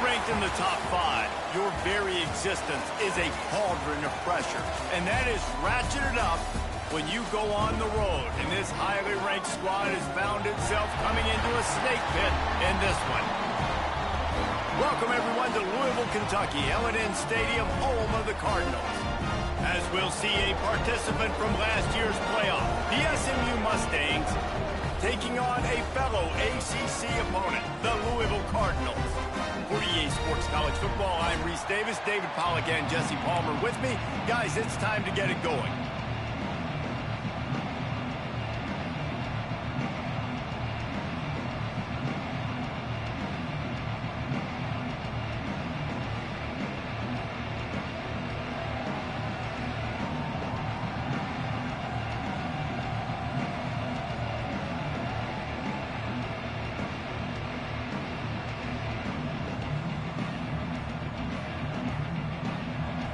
ranked in the top 5, your very existence is a cauldron of pressure. And that is ratcheted up when you go on the road. And this highly ranked squad has found itself coming into a snake pit in this one. Welcome, everyone, to Louisville, Kentucky, L&N Stadium, home of the Cardinals. As we'll see a participant from last year's playoff, the SMU Mustangs, taking on a fellow ACC opponent, the Louisville Cardinals. For EA Sports College Football, I'm Reese Davis, David Pollack, and Jesse Palmer with me. Guys, it's time to get it going.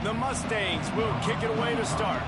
The Mustangs will kick it away to start.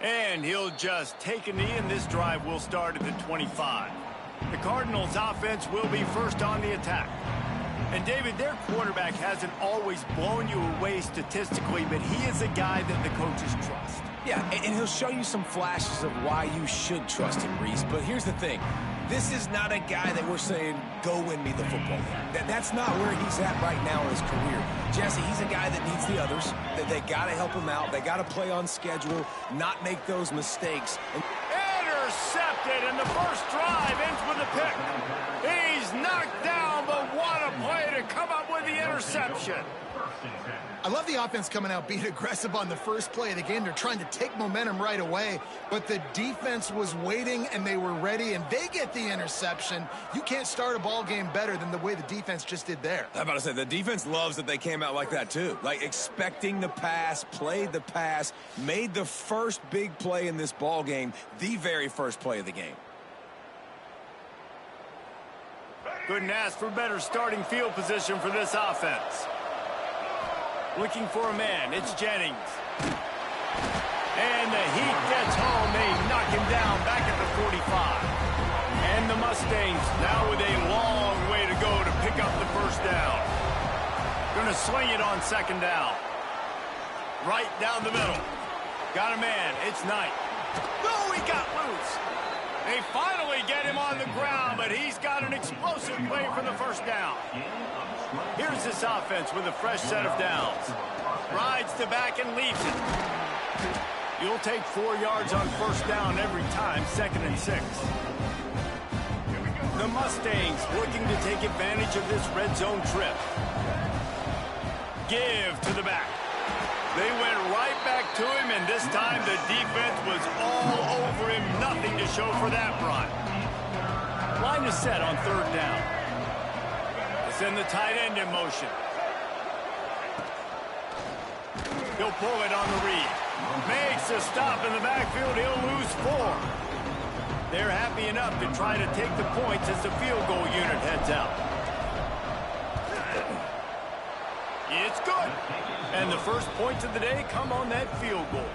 And he'll just take a knee, and this drive will start at the 25. The Cardinals' offense will be first on the attack. And, David, their quarterback hasn't always blown you away statistically, but he is a guy that the coaches trust. Yeah, and he'll show you some flashes of why you should trust him, Reese. But here's the thing. This is not a guy that we're saying, go win me the football game. That's not where he's at right now in his career. Jesse, he's a guy that needs the others, that they got to help him out. They got to play on schedule, not make those mistakes. Intercepted, and the first drive ends with a pick. He's knocked down, but what a play to come up with the interception. I love the offense coming out, being aggressive on the first play of the game. They're trying to take momentum right away, but the defense was waiting, and they were ready, and they get the interception. You can't start a ball game better than the way the defense just did there. I'm about to say, the defense loves that they came out like that, too. Like, expecting the pass, played the pass, made the first big play in this ball game, the very first play of the game. Couldn't ask for better starting field position for this offense. Looking for a man, it's Jennings. And the heat gets home. They knock him down back at the 45. And the Mustangs now with a long way to go to pick up the first down. Gonna swing it on second down. Right down the middle. Got a man, it's Knight. Oh, he got loose. They finally get him on the ground, but he's got an explosive play for the first down. Here's this offense with a fresh set of downs. Rides the back and leaves it. You'll take 4 yards on first down every time, 2nd and 6. The Mustangs looking to take advantage of this red zone trip. Give to the back. They went right back to him, and this time the defense was all over him. Nothing to show for that run. Line is set on third down. Send the tight end in motion. He'll pull it on the read. Makes a stop in the backfield. He'll lose 4. They're happy enough to try to take the points as the field goal unit heads out. It's good. And the first points of the day come on that field goal.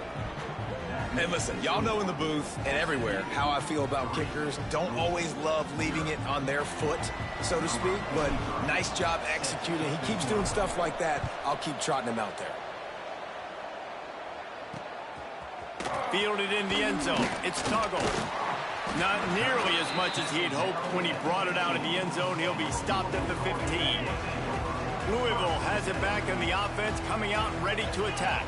And listen, y'all know in the booth and everywhere how I feel about kickers. Don't always love leaving it on their foot, so to speak, but nice job executing. He keeps doing stuff like that. I'll keep trotting him out there. Fielded in the end zone. It's Tuggle. Not nearly as much as he'd hoped when he brought it out of the end zone. He'll be stopped at the 15. Louisville has it back in the offense, coming out ready to attack.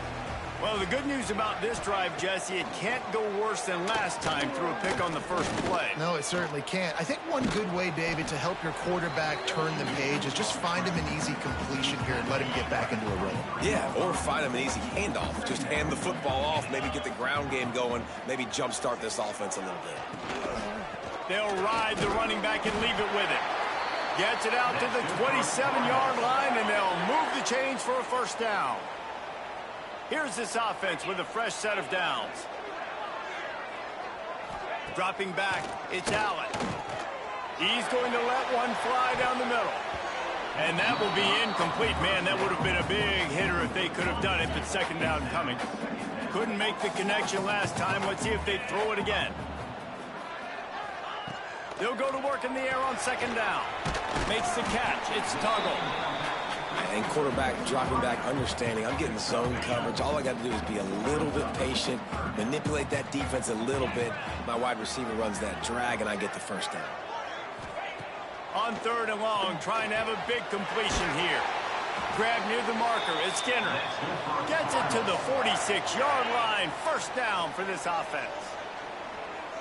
Well, the good news about this drive, Jesse, it can't go worse than last time through a pick on the first play. No, it certainly can't. I think one good way, David, to help your quarterback turn the page is just find him an easy completion here and let him get back into a rhythm. Yeah, or find him an easy handoff. Just hand the football off, maybe get the ground game going, maybe jumpstart this offense a little bit. They'll ride the running back and leave it with it. Gets it out to the 27-yard line, and they'll move the chains for a first down. Here's this offense with a fresh set of downs. Dropping back, it's Allen. He's going to let one fly down the middle. And that will be incomplete. Man, that would have been a big hitter if they could have done it, but second down coming. Couldn't make the connection last time. Let's see if they throw it again. They'll go to work in the air on second down. Makes the catch. It's Tuggle. And quarterback dropping back, understanding I'm getting zone coverage. All I got to do is be a little bit patient, manipulate that defense a little bit. My wide receiver runs that drag, and I get the first down. On third and long, trying to have a big completion here. Grab near the marker. It's Skinner. Gets it to the 46-yard line. First down for this offense.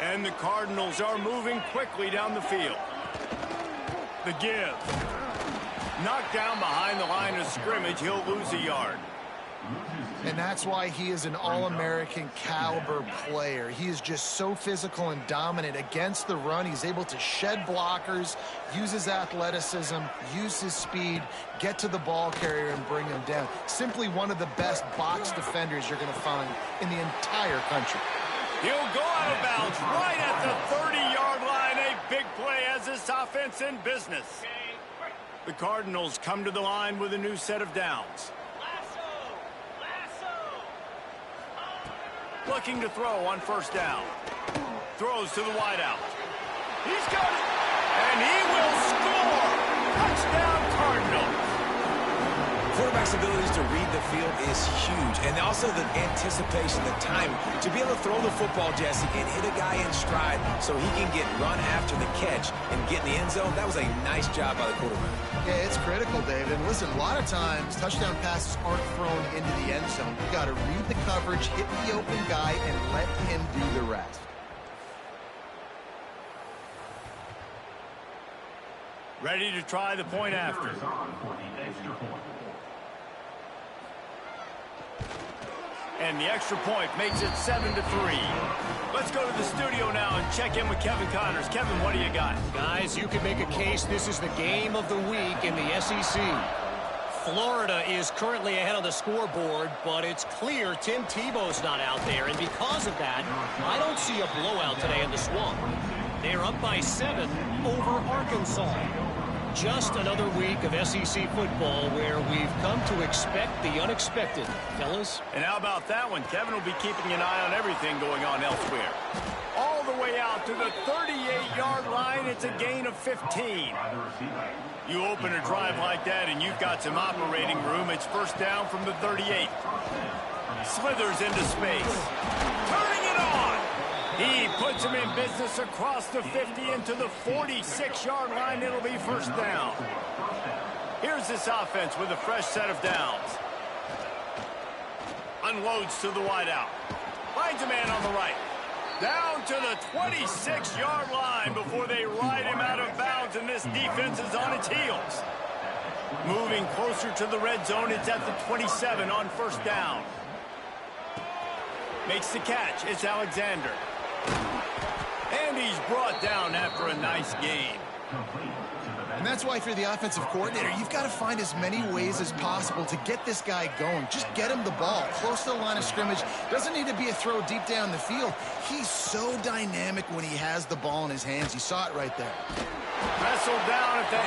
And the Cardinals are moving quickly down the field. The give. Knocked down behind the line of scrimmage. He'll lose a yard. And that's why he is an All-American caliber player. He is just so physical and dominant against the run. He's able to shed blockers, use his athleticism, use his speed, get to the ball carrier and bring him down. Simply one of the best box defenders you're going to find in the entire country. He'll go out of bounds right at the 30-yard line. A big play as this offense in business. The Cardinals come to the line with a new set of downs. Looking to throw on first down. Throws to the wideout. He's got it. And he will score. Touchdown Cardinals. Quarterback's abilities to read the field is huge. And also the anticipation, the time to be able to throw the football, Jesse, and hit a guy in stride so he can get run after the catch and get in the end zone. That was a nice job by the quarterback. Yeah, it's critical, David. And listen, a lot of times touchdown passes aren't thrown into the end zone. You got to read the coverage, hit the open guy, and let him do the rest. Ready to try the point after. And the extra point makes it 7-3. Let's go to the studio now and check in with Kevin Connors. Kevin, what do you got? Guys, you can make a case this is the game of the week in the SEC. Florida is currently ahead on the scoreboard, but it's clear Tim Tebow's not out there, and because of that, I don't see a blowout today in the Swamp. They're up by 7 over Arkansas. Just another week of SEC football where we've come to expect the unexpected, fellas. And how about that one? Kevin will be keeping an eye on everything going on elsewhere. All the way out to the 38-yard line, it's a gain of 15. You open a drive like that and you've got some operating room. It's first down from the 38. Slithers into space. Turning it on. He puts him in business across the 50 into the 46-yard line. It'll be first down. Here's this offense with a fresh set of downs. Unloads to the wideout. Finds a man on the right. Down to the 26-yard line before they ride him out of bounds, and this defense is on its heels. Moving closer to the red zone, it's at the 27 on first down. Makes the catch. It's Alexander. And he's brought down after a nice gain. And that's why if you're the offensive coordinator, you've got to find as many ways as possible to get this guy going. Just get him the ball close to the line of scrimmage. Doesn't need to be a throw deep down the field. He's so dynamic when he has the ball in his hands. You saw it right there. Wrestled down at the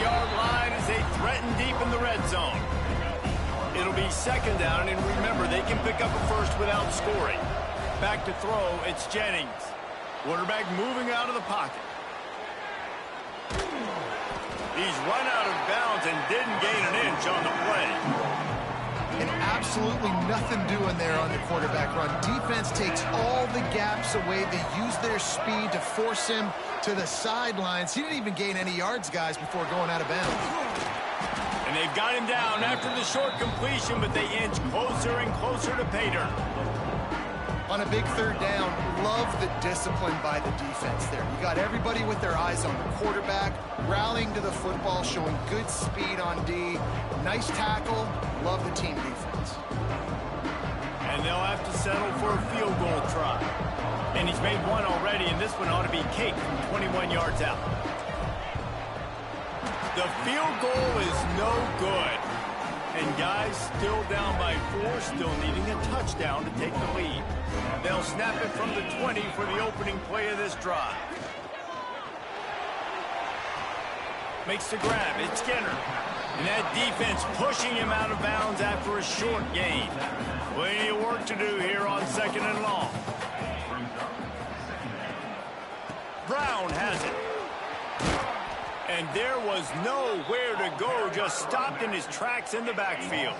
8-yard line as they threaten deep in the red zone. It'll be second down, and remember, they can pick up a first without scoring. Back to throw, it's Jennings. Quarterback moving out of the pocket. He's run out of bounds and didn't gain an inch on the play. And absolutely nothing doing there on the quarterback run. Defense takes all the gaps away. They use their speed to force him to the sidelines. He didn't even gain any yards, guys, before going out of bounds. And And they've got him down after the short completion, but they inch closer and closer to pay dirt. On a big third down, love the discipline by the defense there. You got everybody with their eyes on the quarterback, rallying to the football, showing good speed on D. Nice tackle. Love the team defense. And they'll have to settle for a field goal try. And he's made one already, and this one ought to be cake from 21 yards out. The field goal is no good. And guys still down by 4, still needing a touchdown to take the lead. They'll snap it from the 20 for the opening play of this drive. Makes the grab. It's Skinner. And that defense pushing him out of bounds after a short gain. Plenty of work to do here on 2nd and long. Brown has it. And there was nowhere to go, just stopped in his tracks in the backfield.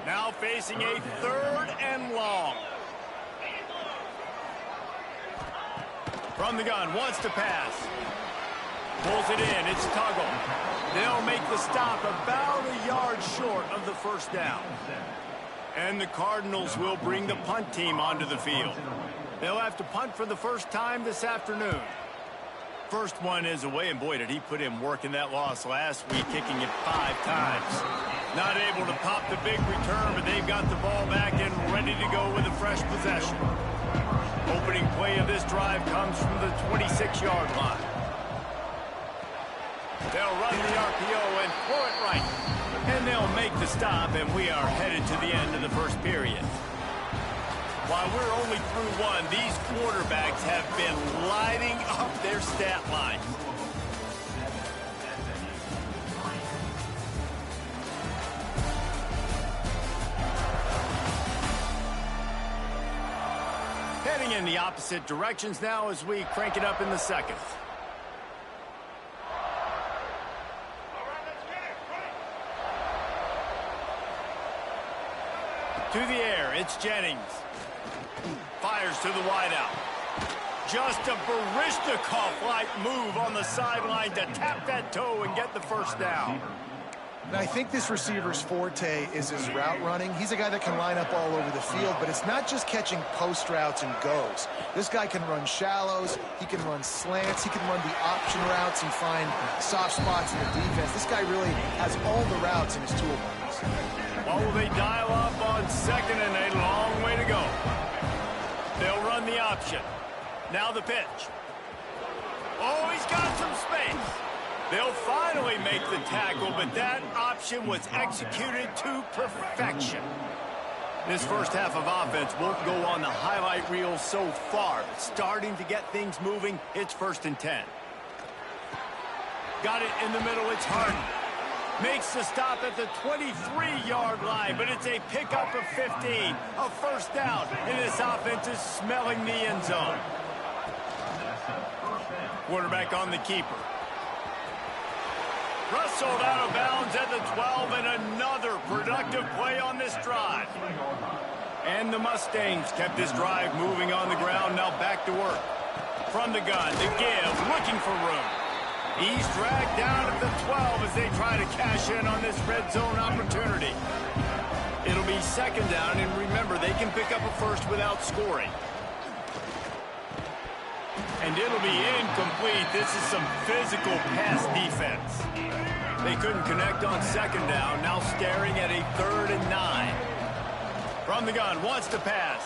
Now facing a 3rd and long. From the gun, wants to pass. Pulls it in, it's Tuggle. They'll make the stop about a yard short of the first down. And the Cardinals will bring the punt team onto the field. They'll have to punt for the first time this afternoon. First one is away, and boy, did he put in work in that loss last week, kicking it 5 times. Not able to pop the big return, but they've got the ball back and ready to go with a fresh possession. Opening play of this drive comes from the 26-yard line. They'll run the RPO and throw it right. And they'll make the stop, and we are headed to the end of the first period. While we're only through one, these quarterbacks have been lighting up their stat line. Heading in the opposite directions now as we crank it up in the second. To the air, it's Jennings. Fires to the wideout. Just a Baryshnikov-like move on the sideline to tap that toe and get the first down. And I think this receiver's forte is his route running. He's a guy that can line up all over the field, but it's not just catching post routes and goes. This guy can run shallows, he can run slants, he can run the option routes and find soft spots in the defense. This guy really has all the routes in his toolbox. Well, will they dial up on 2nd and a long way to go? They'll run the option. Now the pitch. Oh, he's got some space. They'll finally make the tackle, but that option was executed to perfection. This first half of offense won't go on the highlight reel so far. Starting to get things moving, it's 1st and 10. Got it in the middle, it's Harden. Makes the stop at the 23-yard line, but it's a pickup of 15. A first down, and this offense is smelling the end zone. Quarterback on the keeper. Rustled out of bounds at the 12, and another productive play on this drive. And the Mustangs kept this drive moving on the ground, now back to work. From the gun, the give, looking for room. He's dragged down at the 12 as they try to cash in on this red zone opportunity. It'll be 2nd down, and remember, they can pick up a first without scoring. And it'll be incomplete. This is some physical pass defense. They couldn't connect on 2nd down, now staring at a 3rd and 9. From the gun, wants to pass.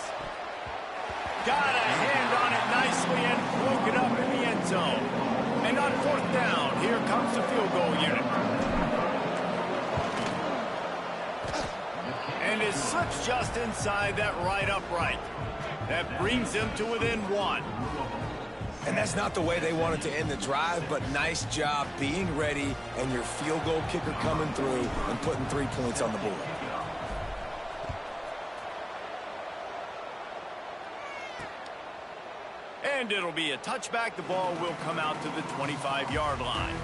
Got a hand on it nicely and broke it up in the end zone. And on 4th down, here comes the field goal unit. And it slips just inside that right upright. That brings them to within 1. And that's not the way they wanted to end the drive, but nice job being ready and your field goal kicker coming through and putting 3 points on the board. And it'll be a touchback. The ball will come out to the 25-yard line.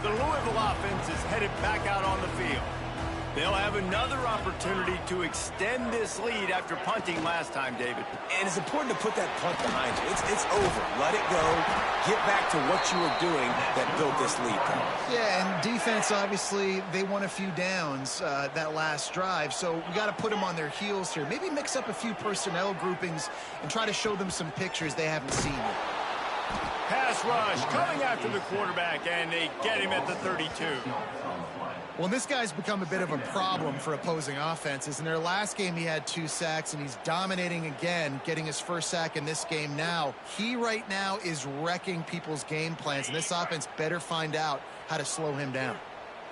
The Louisville offense is headed back out on the field. They'll have another opportunity to extend this lead after punting last time, David. And it's important to put that punt behind you. It's over. Let it go. Get back to what you were doing that built this lead. Yeah, and defense, obviously, they won a few downs that last drive, so we got to put them on their heels here. Maybe mix up a few personnel groupings and try to show them some pictures they haven't seen yet. Pass rush coming after the quarterback, and they get him at the 32. Well, this guy's become a bit of a problem for opposing offenses. In their last game, he had 2 sacks, and he's dominating again, getting his first sack in this game now. He right now is wrecking people's game plans, and this offense better find out how to slow him down.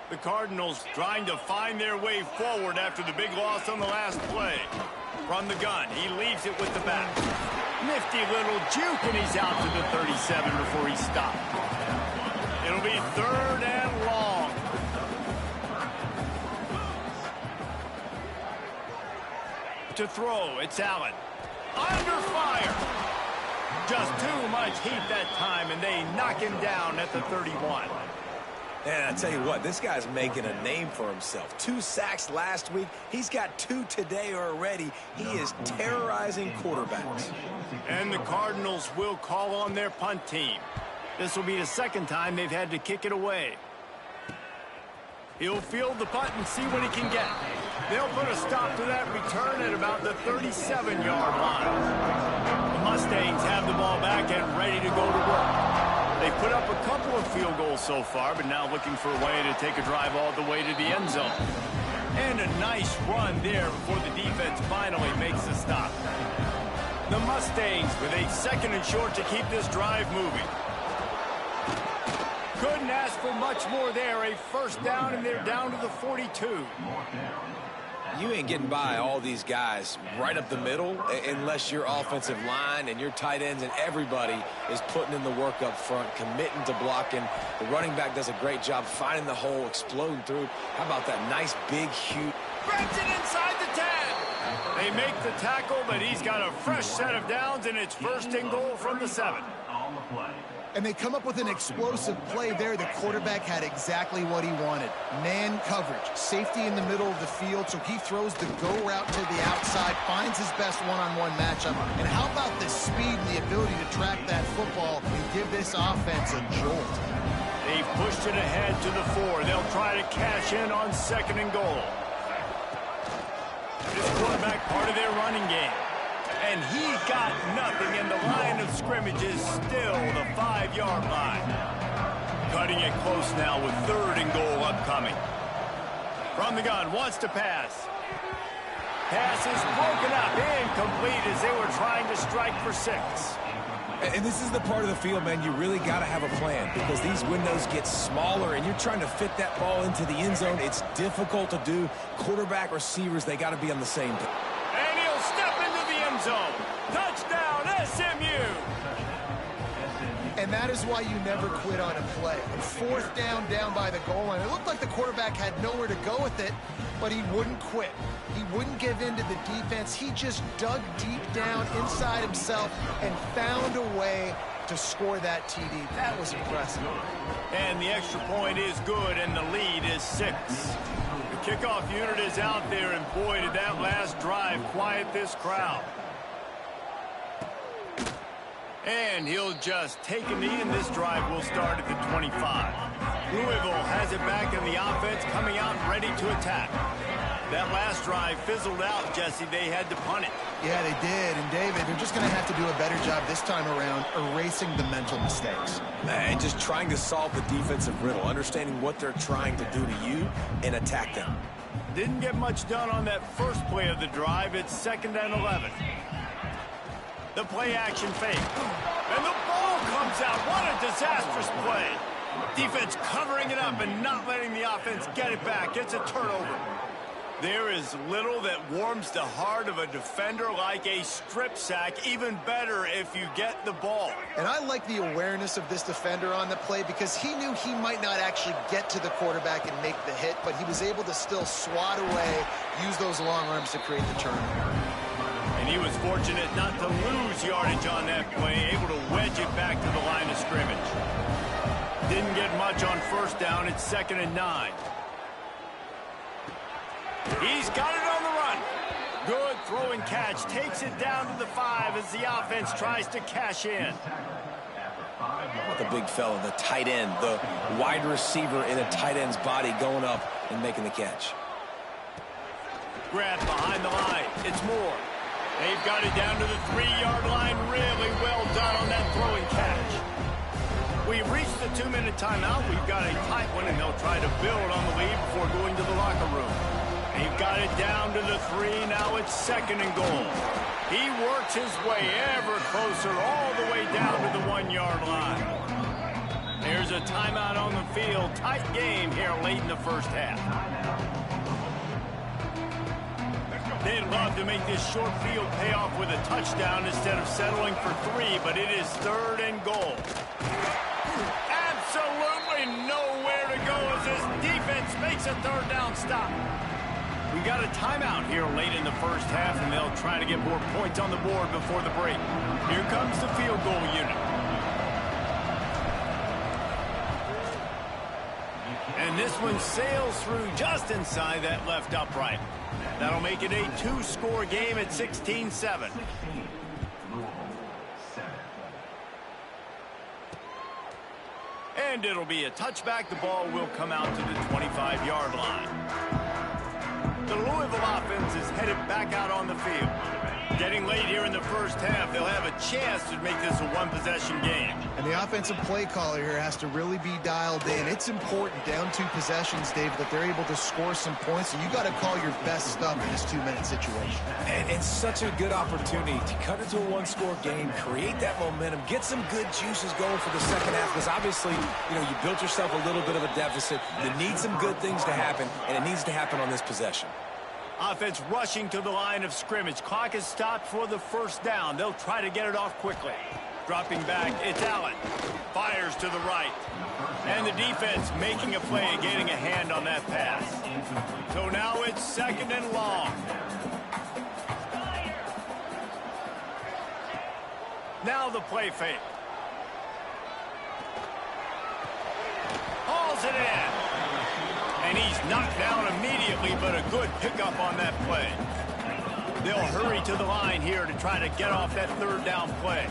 The Cardinals trying to find their way forward after the big loss on the last play. From the gun, he leaves it with the back. Nifty little juke, and he's out to the 37 before he stopped. It'll be 3rd and long. To throw, it's Allen. Under fire. Just too much heat that time, and they knock him down at the 31. And I tell you what, this guy's making a name for himself. 2 sacks last week. He's got 2 today already. He is terrorizing quarterbacks. And the Cardinals will call on their punt team. This will be the 2nd time they've had to kick it away. He'll field the punt and see what he can get. They'll put a stop to that return at about the 37-yard line. The Mustangs have the ball back and ready to go to work. They've put up a couple of field goals so far, but now looking for a way to take a drive all the way to the end zone. And a nice run there before the defense finally makes the stop. The Mustangs with a 2nd and short to keep this drive moving. Couldn't ask for much more there. A 1st down, and they're down to the 42. You ain't getting by all these guys right up the middle unless your offensive line and your tight ends and everybody is putting in the work up front, committing to blocking. The running back does a great job finding the hole, exploding through. How about that nice, big, huge... Grabs it inside the 10. They make the tackle, but he's got a fresh set of downs, and it's 1st and goal from the 7. And they come up with an explosive play there. The quarterback had exactly what he wanted. Man coverage, safety in the middle of the field, so he throws the go route to the outside, finds his best one-on-one matchup. And how about the speed and the ability to track that football and give this offense a jolt? They've pushed it ahead to the 4. They'll try to cash in on 2nd and goal. This quarterback part of their running game. And he got nothing, and the line of scrimmage is still the 5-yard line. Cutting it close now with 3rd and goal upcoming. From the gun, wants to pass. Pass is broken up, incomplete as they were trying to strike for 6. And this is the part of the field, man, you really got to have a plan because these windows get smaller and you're trying to fit that ball into the end zone. It's difficult to do. Quarterback, receivers, they got to be on the same page. And he'll step into the end zone. Touchdown, SMU. And that is why you never quit on a play. 4th down by the goal line. It looked like the quarterback had nowhere to go with it, but he wouldn't quit. He wouldn't give in to the defense. He just dug deep down inside himself and found a way to score that TD. That was impressive. And the extra point is good, and the lead is 6. The kickoff unit is out there, and boy, did that last drive quiet this crowd. And he'll just take a knee, and this drive will start at the 25. Louisville has it back, and the offense coming out ready to attack. That last drive fizzled out, Jesse. They had to punt it. Yeah, they did. And, David, they're just going to have to do a better job this time around erasing the mental mistakes. And just trying to solve the defensive riddle, understanding what they're trying to do to you and attack them. Didn't get much done on that first play of the drive. It's 2nd and 11. The play action fake. And the ball comes out. What a disastrous play. Defense covering it up and not letting the offense get it back. It's a turnover. There is little that warms the heart of a defender like a strip sack. Even better if you get the ball. And I like the awareness of this defender on the play because he knew he might not actually get to the quarterback and make the hit, but he was able to still swat away, use those long arms to create the turnover. And he was fortunate not to lose yardage on that play, able to wedge it back to the line of scrimmage. Didn't get much on 1st down. It's 2nd and 9. He's got it on the run. Good throw and catch. Takes it down to the 5 as the offense tries to cash in. The big fella, the tight end, the wide receiver in a tight end's body going up and making the catch. Grab behind the line. It's Moore. They've got it down to the 3-yard line. Really well done on that throw and catch. We've reached the 2-minute timeout. We've got a tight one, and they'll try to build on the lead before going to the locker room. They've got it down to the 3. Now it's 2nd and goal. He works his way ever closer all the way down to the 1-yard line. There's a timeout on the field. Tight game here late in the first half. They'd love to make this short field pay off with a touchdown instead of settling for 3, but it is 3rd and goal. Absolutely nowhere to go as this defense makes a 3rd down stop. We got a timeout here late in the first half, and they'll try to get more points on the board before the break. Here comes the field goal unit. And this one sails through just inside that left upright. That'll make it a 2-score game at 16-7. And it'll be a touchback. The ball will come out to the 25-yard line. The Louisville offense is headed back out on the field. Getting late here in the first half, they'll have a chance to make this a one-possession game. And the offensive play caller here has to really be dialed in. It's important down 2 possessions, Dave, that they're able to score some points. So you got to call your best stuff in this 2-minute situation. And it's such a good opportunity to cut into a 1-score game, create that momentum, get some good juices going for the second half. Because obviously, you built yourself a little bit of a deficit. You need some good things to happen, and it needs to happen on this possession. Offense rushing to the line of scrimmage. Clock is stopped for the 1st down. They'll try to get it off quickly. Dropping back, it's Allen. Fires to the right. And the defense making a play, getting a hand on that pass. So now it's 2nd and long. Now the play fake. Hauls it in. And he's knocked down immediately, but a good pickup on that play. They'll hurry to the line here to try to get off that 3rd down play.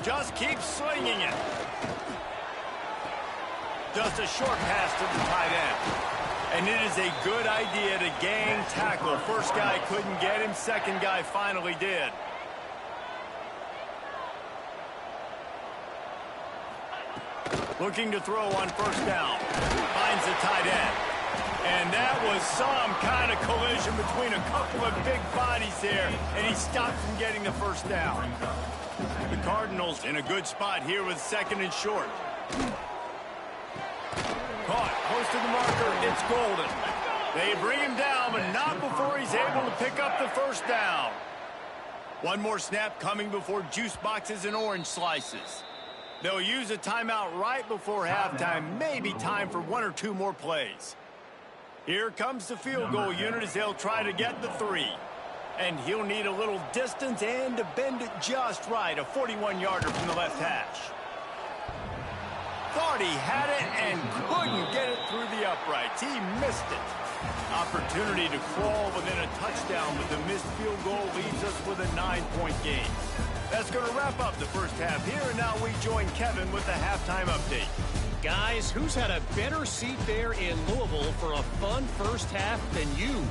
Just keep slinging it. Just a short pass to the tight end. And it is a good idea to gang tackle. First guy couldn't get him. Second guy finally did. Looking to throw on 1st down. Finds the tight end. And that was some kind of collision between a couple of big bodies there, and he stopped from getting the 1st down. The Cardinals in a good spot here with 2nd and short. Caught, close to the marker, it's Golden. They bring him down, but not before he's able to pick up the 1st down. One more snap coming before juice boxes and orange slices. They'll use a timeout right before halftime. Maybe time for 1 or 2 more plays. Here comes the field goal unit as they'll try to get the 3. And he'll need a little distance and to bend it just right. A 41-yarder from the left hash. Thought he had it and couldn't get it through the uprights. He missed it. Opportunity to crawl within a touchdown, but the missed field goal leaves us with a 9-point game. That's going to wrap up the first half here, and now we join Kevin with the halftime update. Guys, who's had a better seat there in Louisville for a fun first half than you?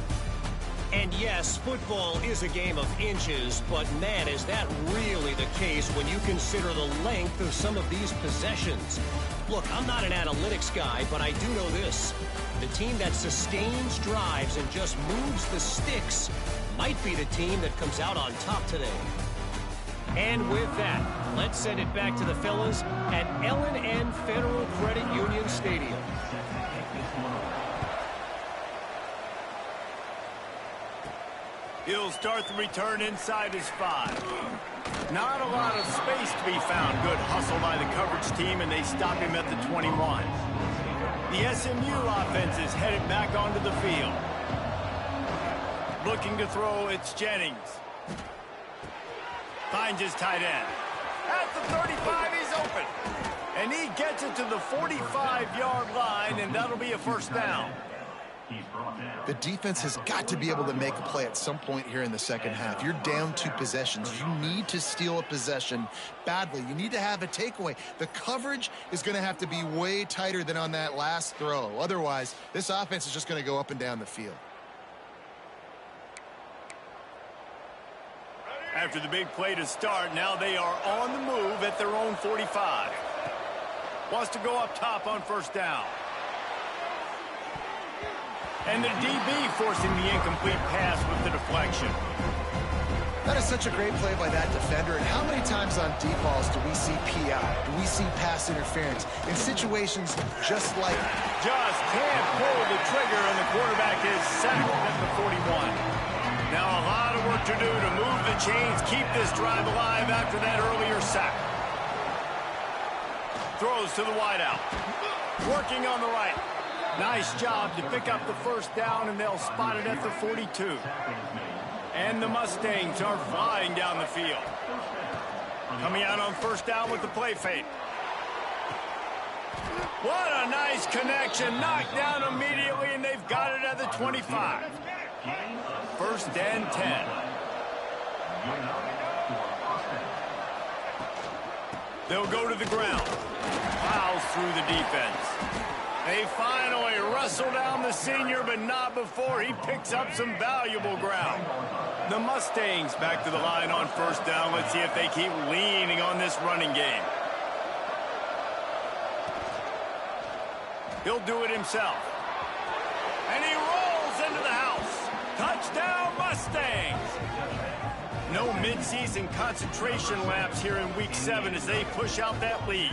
And yes, football is a game of inches, but man, is that really the case when you consider the length of some of these possessions. Look, I'm not an analytics guy, but I do know this. The team that sustains drives and just moves the sticks might be the team that comes out on top today. And with that, let's send it back to the fellas at L&N Federal Credit Union Stadium. He'll start the return inside his 5. Not a lot of space to be found. Good hustle by the coverage team, and they stop him at the 21. The SMU offense is headed back onto the field. Looking to throw, it's Jennings. Finds his tight end. At the 35, he's open. And he gets it to the 45-yard line, and that'll be a 1st down. The defense has got to be able to make a play at some point here in the second half. You're down 2 possessions. You need to steal a possession badly. You need to have a takeaway. The coverage is going to have to be way tighter than on that last throw. Otherwise, this offense is just going to go up and down the field. After the big play to start, now they are on the move at their own 45. Wants to go up top on first down. And the DB forcing the incomplete pass with the deflection. That is such a great play by that defender. And how many times on deep balls do we see PI? Do we see pass interference in situations just like that? Just can't pull the trigger, and the quarterback is sacked at the 41. Now a lot of work to do to move the chains, keep this drive alive after that earlier sack. Throws to the wideout. Working on the right. Nice job to pick up the first down, and they'll spot it at the 42. And the Mustangs are flying down the field. Coming out on first down with the play fake. What a nice connection. Knocked down immediately, and they've got it at the 25. First and 10. They'll go to the ground. Plows through the defense. They finally wrestle down the senior, but not before he picks up some valuable ground. The Mustangs back to the line on first down. Let's see if they keep leaning on this running game. He'll do it himself. And he rolls into the house. Touchdown, Mustangs! No midseason concentration laps here in Week 7 as they push out that lead.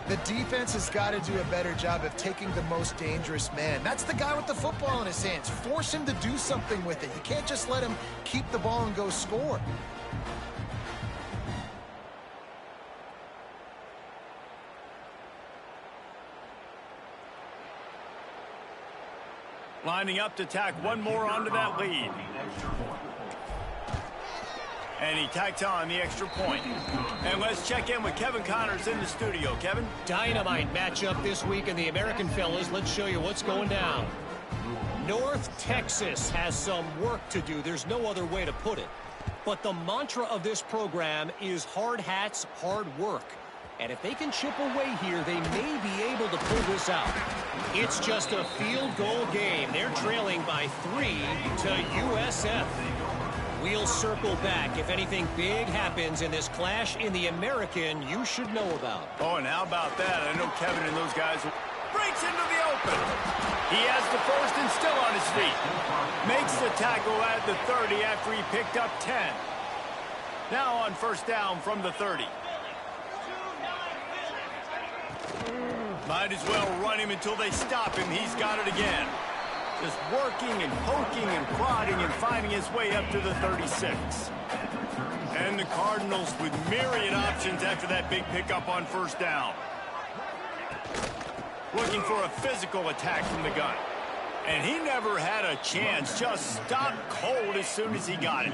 The defense has got to do a better job of taking the most dangerous man. That's the guy with the football in his hands. Force him to do something with it. You can't just let him keep the ball and go score. Lining up to tack one more onto that lead. And he tacked on the extra point. And let's check in with Kevin Connors in the studio. Kevin? Dynamite matchup this week in the American fellas. Let's show you what's going down. North Texas has some work to do. There's no other way to put it. But the mantra of this program is hard hats, hard work. And if they can chip away here, they may be able to pull this out. It's just a field goal game. They're trailing by 3 to USF. We'll circle back if anything big happens in this clash in the American you should know about. Oh, and how about that? I know Kevin and those guys breaks into the open. He has the first and still on his feet. Makes the tackle at the 30 after he picked up 10. Now on first down from the 30. Might as well run him until they stop him. He's got it again. Just working and poking and prodding and finding his way up to the 36. And the Cardinals with myriad options after that big pickup on first down. Looking for a physical attack from the gun. And he never had a chance. Just stopped cold as soon as he got it.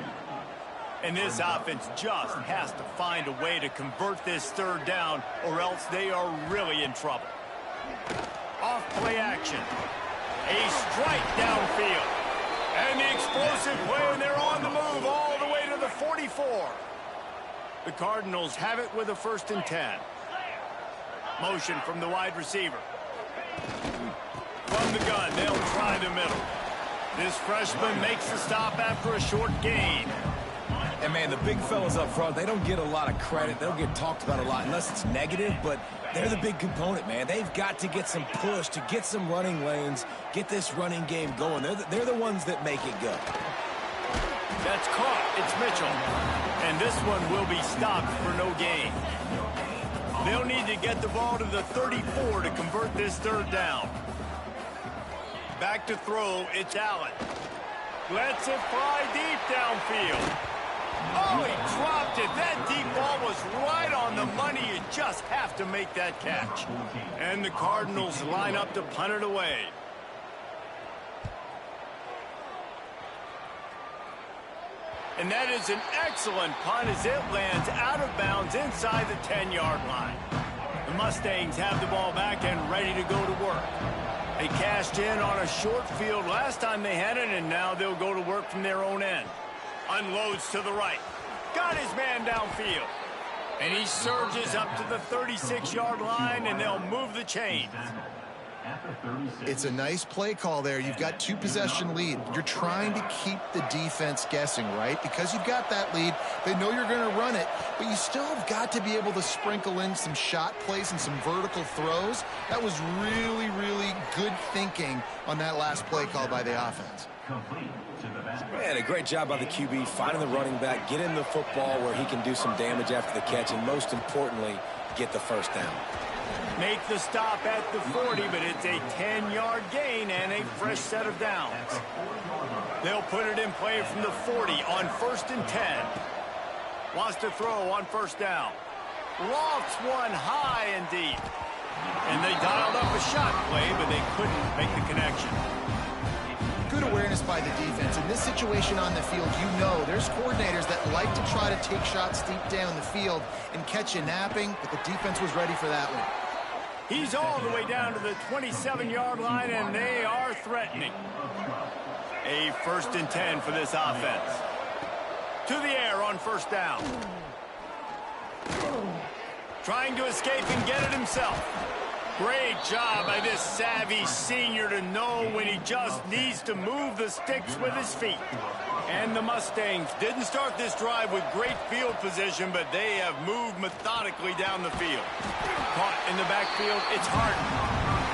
And this offense just has to find a way to convert this third down, or else they are really in trouble. Off play action. A strike downfield. And the explosive play, and they're on the move all the way to the 44. The Cardinals have it with a first and 10. Motion from the wide receiver. From the gun, they'll try the middle. This freshman makes the stop after a short gain. And, man, the big fellas up front, they don't get a lot of credit. They don't get talked about a lot unless it's negative, but they're the big component, man. They've got to get some push, to get some running lanes, get this running game going. They're the ones that make it go. That's caught. It's Mitchell. And this one will be stopped for no gain. They'll need to get the ball to the 34 to convert this third down. Back to throw, it's Allen. Lets it fly deep downfield. Oh, he dropped it. That deep ball was right on the money. You just have to make that catch. And the Cardinals line up to punt it away. And that is an excellent punt as it lands out of bounds inside the 10-yard line. The Mustangs have the ball back and ready to go to work. They cashed in on a short field last time they had it, and now they'll go to work from their own end. Unloads to the right. Got his man downfield. And he surges up to the 36-yard line, and they'll move the chains. It's a nice play call there. You've got 2-possession lead. You're trying to keep the defense guessing, right? Because you've got that lead, they know you're going to run it, but you still have got to be able to sprinkle in some shot plays and some vertical throws. That was really, really good thinking on that last play call by the offense. Man, a great job by the QB finding the running back, get him the football where he can do some damage after the catch, and most importantly, get the first down. Make the stop at the 40, but it's a 10-yard gain and a fresh set of downs. They'll put it in play from the 40 on 1st and 10. Wants to throw on 1st down. Lofts one high and deep. And they dialed up a shot play, but they couldn't make the connection. Good awareness by the defense. In this situation on the field, you know there's coordinators that like to try to take shots deep down the field and catch you napping, but the defense was ready for that one. He's all the way down to the 27-yard line, and they are threatening. A 1st and 10 for this offense. To the air on 1st down. Trying to escape and get it himself. Great job by this savvy senior to know when he just needs to move the sticks with his feet. And the Mustangs didn't start this drive with great field position, but they have moved methodically down the field. Caught in the backfield, it's Harden.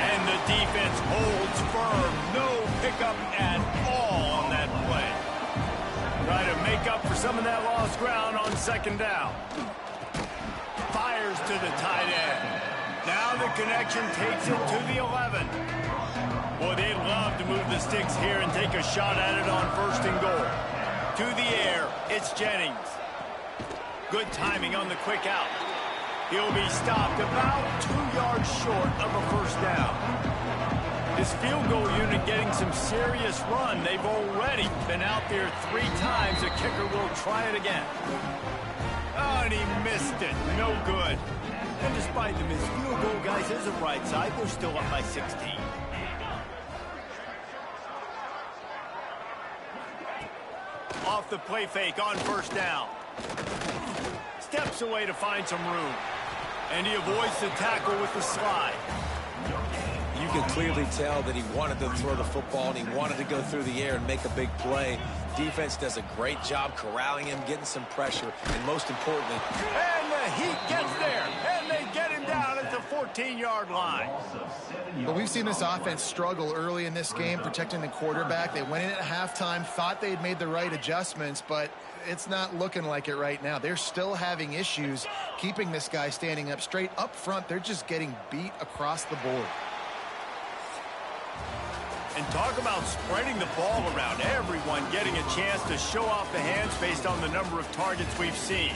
And the defense holds firm. No pickup at all on that play. Try to make up for some of that lost ground on 2nd down. Fires to the tight end. Now the connection takes it to the 11. Boy, they'd love to move the sticks here and take a shot at it on 1st and goal. To the air, it's Jennings. Good timing on the quick out. He'll be stopped about 2 yards short of a 1st down. This field goal unit getting some serious run. They've already been out there 3 times. The kicker will try it again. Oh, and he missed it. No good. And despite the missed field goal, guys, there's a bright side. They're still up by 16. Off the play fake on 1st down. Steps away to find some room. And he avoids the tackle with the slide. You can clearly tell that he wanted to throw the football and he wanted to go through the air and make a big play. Defense does a great job corralling him, getting some pressure, and most importantly... And the Heat gets there, and they get him down at the 14-yard line. But we've seen this offense struggle early in this game, protecting the quarterback. They went in at halftime, thought they'd made the right adjustments, but it's not looking like it right now. They're still having issues keeping this guy standing up straight. Up front, they're just getting beat across the board. And talk about spreading the ball around. Everyone getting a chance to show off the hands based on the number of targets we've seen.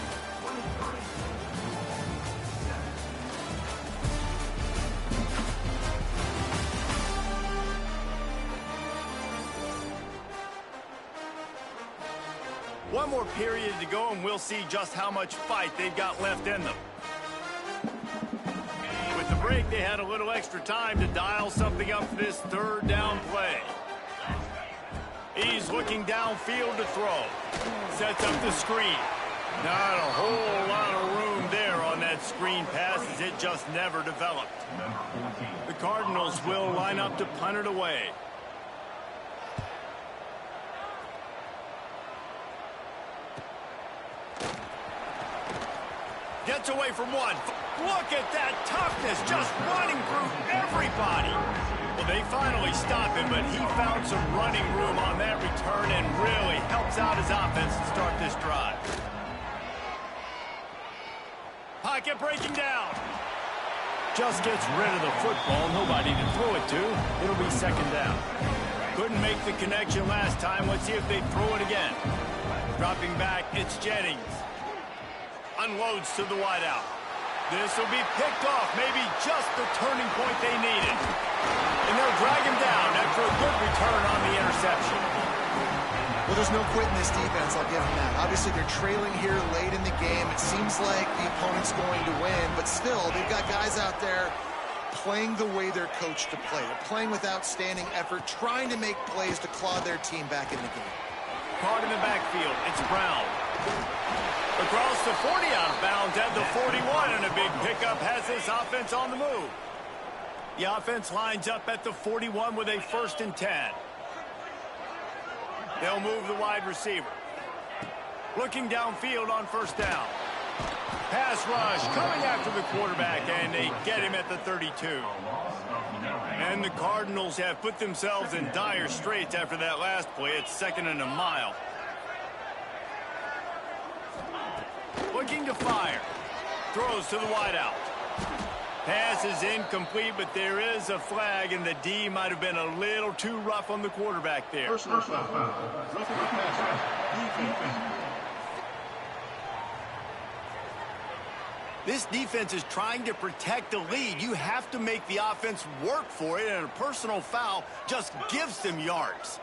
One more period to go, and we'll see just how much fight they've got left in them. With the break, they had a little extra time to dial something up for this 3rd down play. He's looking downfield to throw. Sets up the screen. Not a whole lot of room there on that screen pass as it just never developed. The Cardinals will line up to punt it away. Gets away from one. Look at that toughness, just running through everybody. Well, they finally stop him, but he found some running room on that return and really helps out his offense to start this drive. Pocket breaking down. Just gets rid of the football. Nobody to throw it to. It'll be 2nd down. Couldn't make the connection last time. Let's see if they throw it again. Dropping back, it's Jennings. Unloads to the wideout. This will be picked off, maybe just the turning point they needed. And they'll drag him down after a good return on the interception. Well, there's no quitting this defense, I'll give them that. Obviously, they're trailing here late in the game. It seems like the opponent's going to win, but still, they've got guys out there playing the way they're coached to play. They're playing with outstanding effort, trying to make plays to claw their team back in the game. Caught in the backfield. It's Brown. Across the 40 out of bounds at the 41, and a big pickup has this offense on the move. The offense lines up at the 41 with a 1st and 10. They'll move the wide receiver. Looking downfield on 1st down. Pass rush coming after the quarterback, and they get him at the 32. And the Cardinals have put themselves in dire straits after that last play. It's 2nd and a mile. Looking to fire. Throws to the wideout. Pass is incomplete, but there is a flag, and the D might have been a little too rough on the quarterback there. Personal foul. This defense is trying to protect the lead. You have to make the offense work for it, and a personal foul just gives them yards.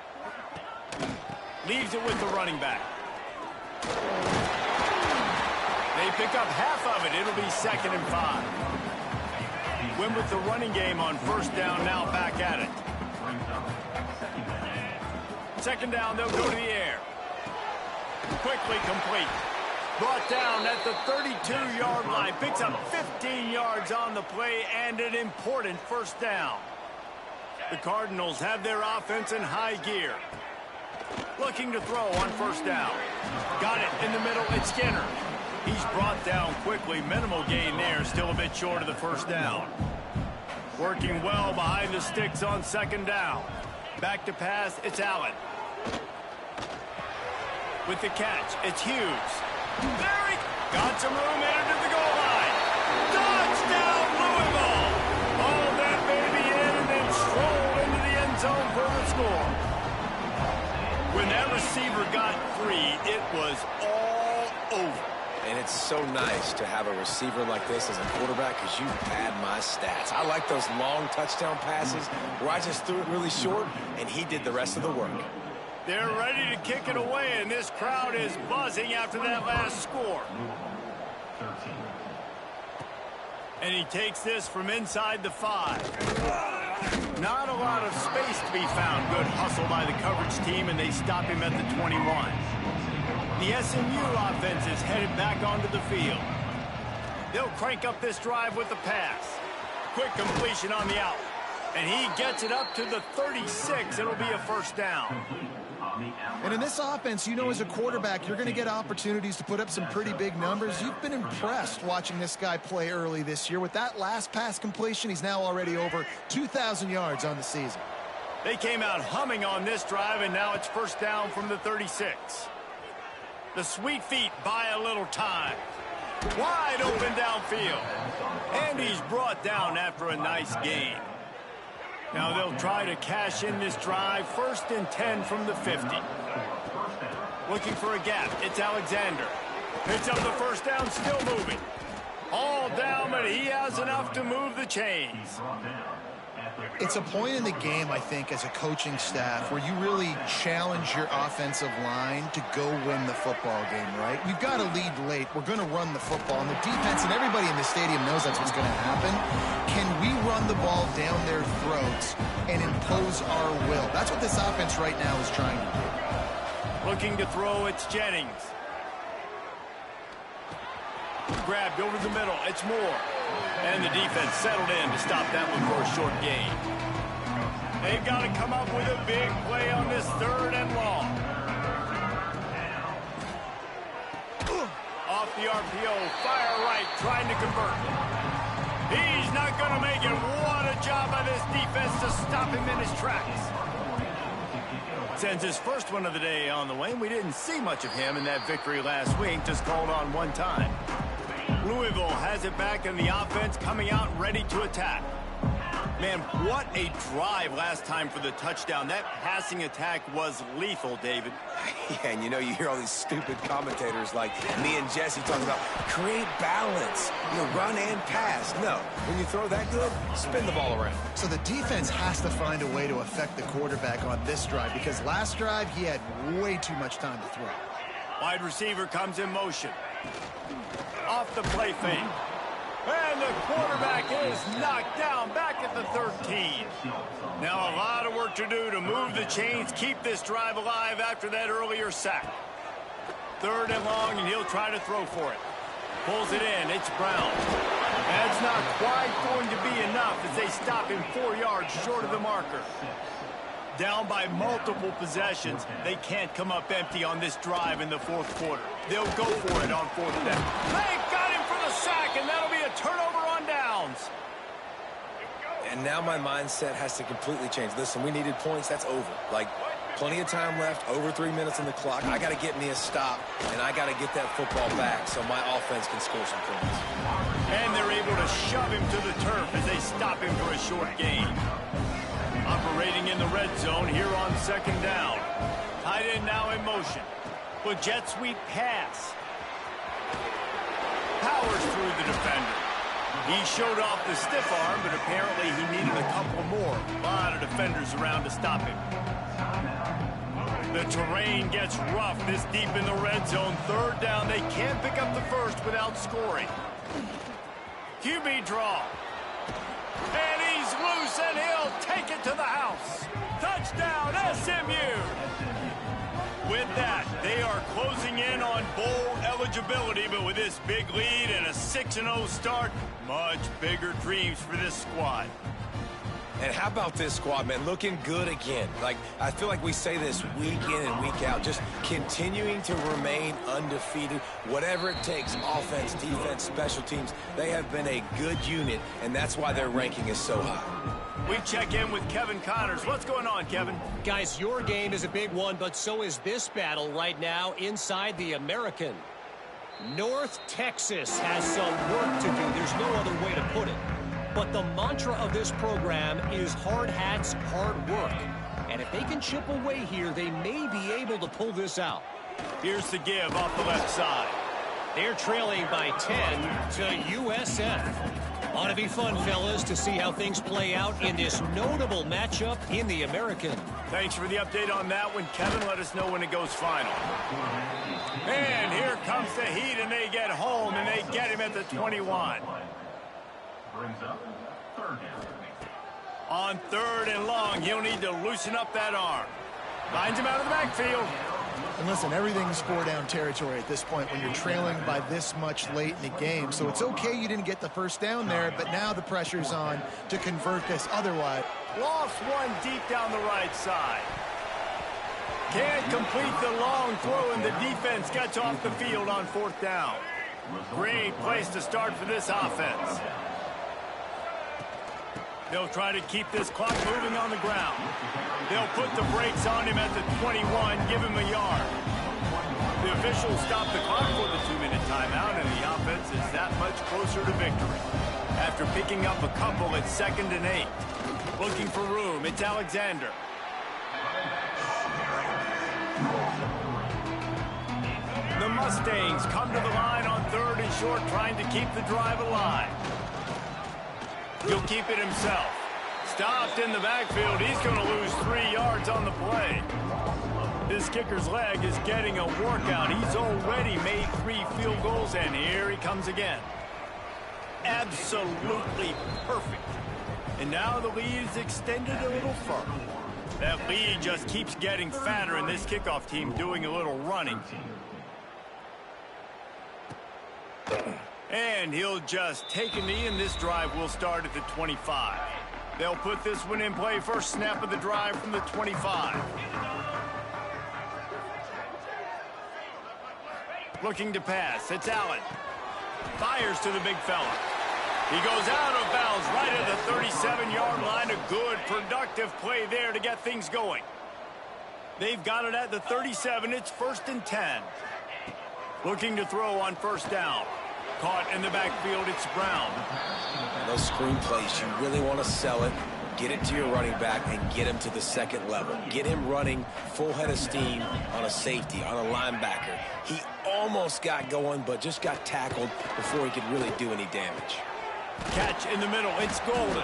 Leaves it with the running back. They pick up half of it. It'll be 2nd and 5. Win with the running game on 1st down, now back at it. 2nd down, they'll go to the air. Quickly complete. Brought down at the 32-yard line. Picks up 15 yards on the play and an important 1st down. The Cardinals have their offense in high gear. Looking to throw on 1st down. Got it in the middle. It's Skinner. He's brought down quickly. Minimal gain there. Still a bit short of the 1st down. Working well behind the sticks on 2nd down. Back to pass. It's Allen. With the catch, it's Hughes. There he got some room, entered the goal line. Touchdown, Louisville. All that baby in and then strolled into the end zone for the score. When that receiver got free, it was all over. And it's so nice to have a receiver like this as a quarterback because you pad my stats. I like those long touchdown passes where I just threw it really short and he did the rest of the work. They're ready to kick it away, and this crowd is buzzing after that last score. And he takes this from inside the 5. Not a lot of space to be found. Good hustle by the coverage team, and they stop him at the 21. The SMU offense is headed back onto the field. They'll crank up this drive with the pass. Quick completion on the out. And he gets it up to the 36. It'll be a 1st down. And in this offense, you know, as a quarterback, you're going to get opportunities to put up some pretty big numbers. You've been impressed watching this guy play early this year. With that last pass completion, he's now already over 2,000 yards on the season. They came out humming on this drive, and now it's 1st down from the 36. The sweet feet buy a little time. Wide open downfield. And he's brought down after a nice gain. Now they'll try to cash in this drive. 1st and 10 from the 50. Looking for a gap. It's Alexander. Picks up the 1st down, still moving. All down, but he has enough to move the chains. It's a point in the game, I think, as a coaching staff where you really challenge your offensive line to go win the football game, right? We've got to lead late. We're going to run the football. And the defense and everybody in the stadium knows that's what's going to happen. Can we run the ball down their throats and impose our will? That's what this offense right now is trying to do. Looking to throw, it's Jennings. Grabbed over the middle, it's Moore. And the defense settled in to stop that one for a short gain. They've got to come up with a big play on this 3rd and long. Off the RPO, fire right, trying to convert. He's not going to make it. What a job by this defense to stop him in his tracks. Sends his first one of the day on the way. We didn't see much of him in that victory last week, just called on one time. Louisville has it back, and the offense coming out ready to attack. Man, what a drive last time for the touchdown. That passing attack was lethal, David. Yeah, and you know, you hear all these stupid commentators like me and Jesse talking about create balance, you know, run and pass. No, when you throw that good, spin the ball around. So the defense has to find a way to affect the quarterback on this drive because last drive he had way too much time to throw. Wide receiver comes in motion. Off the play fake. And the quarterback is knocked down back at the 13. Now a lot of work to do to move the chains, keep this drive alive after that earlier sack. 3rd and long, and he'll try to throw for it. Pulls it in. It's Brown. That's not quite going to be enough as they stop him 4 yards short of the marker. Down by multiple possessions, they can't come up empty on this drive in the 4th quarter. They'll go for it on 4th down. They got him for the sack, and that'll be a turnover on downs. And now my mindset has to completely change. Listen, we needed points. That's over. Like, plenty of time left, over 3 minutes on the clock. I got to get me a stop, and I got to get that football back so my offense can score some points. And they're able to shove him to the turf as they stop him for a short gain. Operating in the red zone here on 2nd down. Tight end now in motion. With jet sweep pass. Powers through the defender. He showed off the stiff arm, but apparently he needed a couple more. A lot of defenders around to stop him. The terrain gets rough this deep in the red zone. 3rd down. They can't pick up the first without scoring. QB draw. And he's loose, and he'll take it to the house. Touchdown, SMU. With that, they are closing in on bowl eligibility, but with this big lead and a 6-0 start, much bigger dreams for this squad. And how about this squad, man? Looking good again. Like, I feel like we say this week in and week out, just continuing to remain undefeated. Whatever it takes, offense, defense, special teams, they have been a good unit, and that's why their ranking is so high. We check in with Kevin Connors. What's going on, Kevin? Guys, your game is a big one, but so is this battle right now inside the American. North Texas has some work to do. There's no other way to put it. But the mantra of this program is hard hats, hard work. And if they can chip away here, they may be able to pull this out. Here's the give off the left side. They're trailing by 10 to USF. Ought to be fun, fellas, to see how things play out in this notable matchup in the American. Thanks for the update on that one, Kevin. Let us know when it goes final. And here comes the Heat, and they get home, and they get him at the 21. Brings up 3rd down. On 3rd and long, he'll need to loosen up that arm. Finds him out of the backfield. And listen, everything's 4-down territory at this point when you're trailing by this much late in the game. So it's okay you didn't get the first down there, but now the pressure's on to convert this otherwise. Lost one deep down the right side. Can't complete the long throw, and the defense gets off the field on 4th down. Great place to start for this offense. They'll try to keep this clock moving on the ground. They'll put the brakes on him at the 21, give him a yard. The officials stop the clock for the 2-minute timeout, and the offense is that much closer to victory. After picking up a couple at 2nd and 8. Looking for room, it's Alexander. The Mustangs come to the line on 3rd and short, trying to keep the drive alive. He'll keep it himself. Stopped in the backfield. He's going to lose 3 yards on the play. This kicker's leg is getting a workout. He's already made 3 field goals, and here he comes again. Absolutely perfect. And now the lead is extended a little further. That lead just keeps getting fatter, and this kickoff team doing a little running. And he'll just take a knee, and this drive will start at the 25. They'll put this one in play. First snap of the drive from the 25. Looking to pass. It's Allen. Fires to the big fella. He goes out of bounds right at the 37-yard line. A good, productive play there to get things going. They've got it at the 37. It's 1st and 10. Looking to throw on 1st down. Caught in the backfield, it's Brown. Those screen plays, you really want to sell it, get it to your running back, and get him to the 2nd level. Get him running full head of steam on a safety, on a linebacker. He almost got going, but just got tackled before he could really do any damage. Catch in the middle, it's Golden.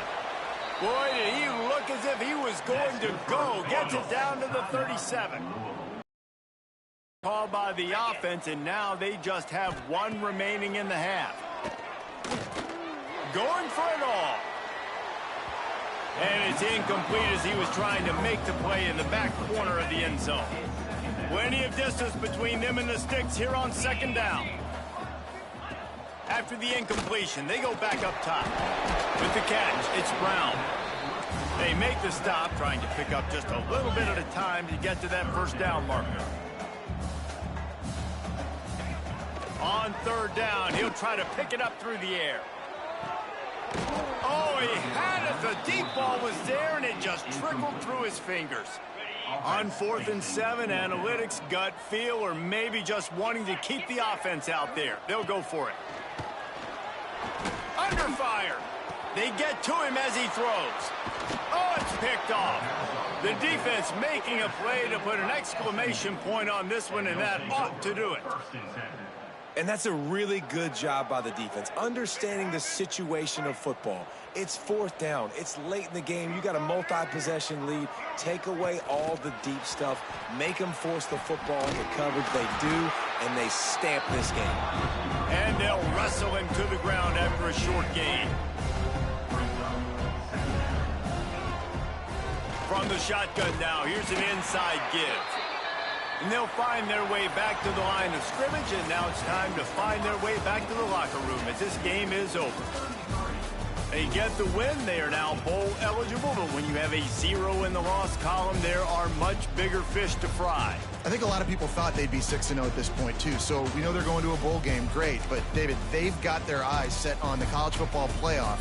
Boy, did he look as if he was going to go. Gets it down to the 37. Called by the offense, and now they just have 1 remaining in the half. going for it all. And it's incomplete as he was trying to make the play in the back corner of the end zone. Plenty of distance between them and the sticks here on second down. After the incompletion, they go back up top. With the catch, it's Brown. They make the stop, trying to pick up just a little bit at a time to get to that first down marker. On third down, he'll try to pick it up through the air. Oh, he had it. The deep ball was there, and it just trickled through his fingers. On 4th and 7, analytics, gut feel, or maybe just wanting to keep the offense out there. They'll go for it. Under fire. They get to him as he throws. Oh, it's picked off. The defense making a play to put an exclamation point on this one, and that ought to do it. And that's a really good job by the defense, understanding the situation of football. It's 4th down. It's late in the game. You got a multi-possession lead. Take away all the deep stuff. Make them force the football into coverage. They do, and they stamp this game. And they'll wrestle him to the ground after a short gain. From the shotgun now, here's an inside give. And they'll find their way back to the line of scrimmage, and now it's time to find their way back to the locker room as this game is over. They get the win. They are now bowl eligible, but when you have a 0 in the loss column, there are much bigger fish to fry. I think a lot of people thought they'd be 6-0 at this point, too. So we know they're going to a bowl game. Great. But, David, they've got their eyes set on the college football playoff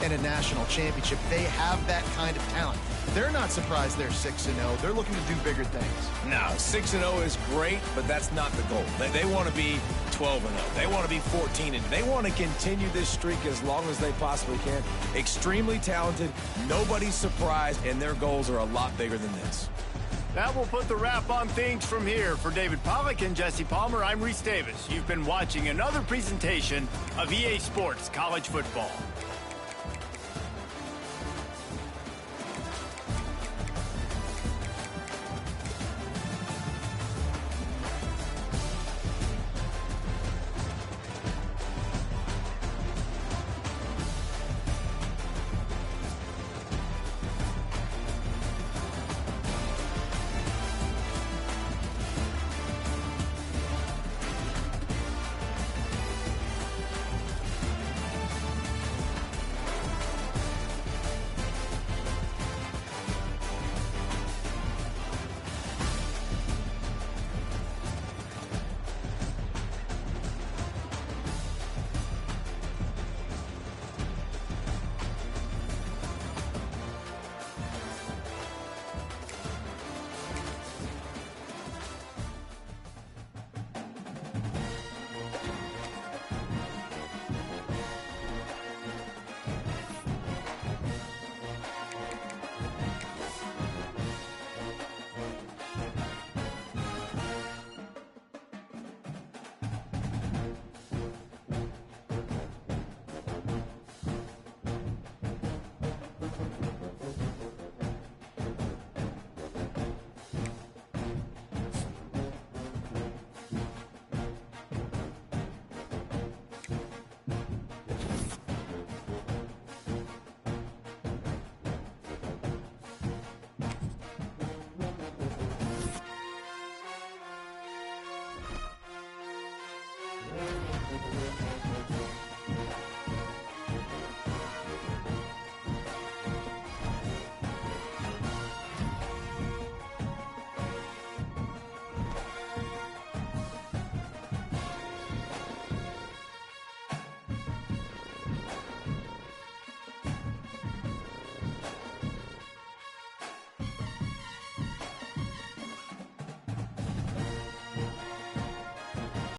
and a national championship. They have that kind of talent. They're not surprised they're 6-0. They're looking to do bigger things. Now, 6-0 is great, but that's not the goal. They want to be 12-0. They want to be 14-0. They want to continue this streak as long as they possibly can. Extremely talented. Nobody's surprised, and their goals are a lot bigger than this. That will put the wrap on things from here. For David Pollack and Jesse Palmer, I'm Reese Davis. You've been watching another presentation of EA Sports College Football.